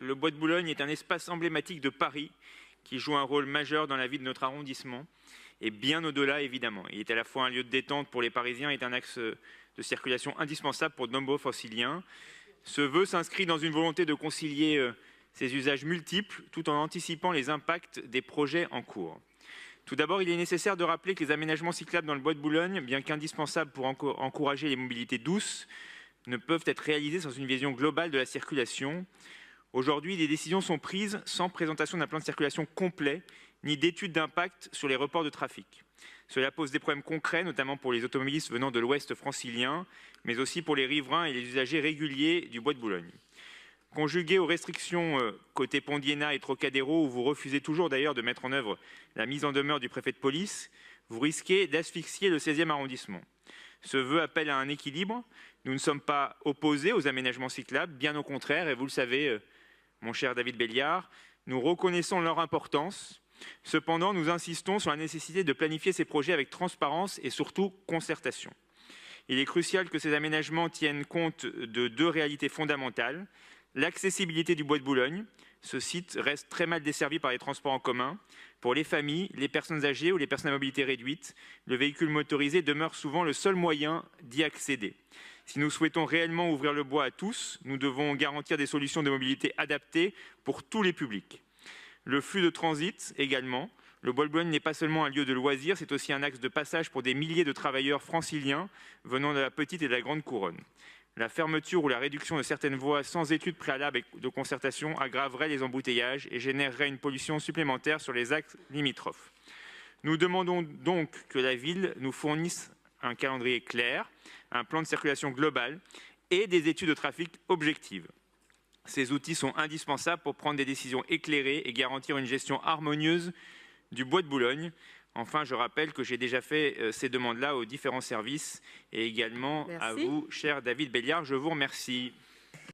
le Bois de Boulogne est un espace emblématique de Paris qui joue un rôle majeur dans la vie de notre arrondissement et bien au-delà évidemment. Il est à la fois un lieu de détente pour les Parisiens et un axe de circulation indispensable pour de nombreux franciliens. Ce vœu s'inscrit dans une volonté de concilier ces usages multiples tout en anticipant les impacts des projets en cours. Tout d'abord, il est nécessaire de rappeler que les aménagements cyclables dans le Bois de Boulogne, bien qu'indispensables pour encourager les mobilités douces, ne peuvent être réalisés sans une vision globale de la circulation. Aujourd'hui, des décisions sont prises sans présentation d'un plan de circulation complet ni d'études d'impact sur les reports de trafic. Cela pose des problèmes concrets, notamment pour les automobilistes venant de l'ouest francilien, mais aussi pour les riverains et les usagers réguliers du Bois de Boulogne. Conjugué aux restrictions côté Pont d'Iéna et Trocadéro, où vous refusez toujours d'ailleurs de mettre en œuvre la mise en demeure du préfet de police, vous risquez d'asphyxier le 16e arrondissement. Ce vœu appelle à un équilibre. Nous ne sommes pas opposés aux aménagements cyclables, bien au contraire, et vous le savez, mon cher David Belliard, nous reconnaissons leur importance. Cependant, nous insistons sur la nécessité de planifier ces projets avec transparence et surtout concertation. Il est crucial que ces aménagements tiennent compte de deux réalités fondamentales. L'accessibilité du Bois de Boulogne. Ce site reste très mal desservi par les transports en commun. Pour les familles, les personnes âgées ou les personnes à mobilité réduite, le véhicule motorisé demeure souvent le seul moyen d'y accéder. Si nous souhaitons réellement ouvrir le bois à tous, nous devons garantir des solutions de mobilité adaptées pour tous les publics. Le flux de transit également. Le Bois de Boulogne n'est pas seulement un lieu de loisirs, c'est aussi un axe de passage pour des milliers de travailleurs franciliens venant de la petite et de la grande couronne. La fermeture ou la réduction de certaines voies sans études préalables et de concertation aggraverait les embouteillages et générerait une pollution supplémentaire sur les axes limitrophes. Nous demandons donc que la ville nous fournisse un calendrier clair, un plan de circulation global et des études de trafic objectives. Ces outils sont indispensables pour prendre des décisions éclairées et garantir une gestion harmonieuse du Bois de Boulogne. Enfin, je rappelle que j'ai déjà fait ces demandes-là aux différents services et également à vous, cher David Belliard. Je vous remercie.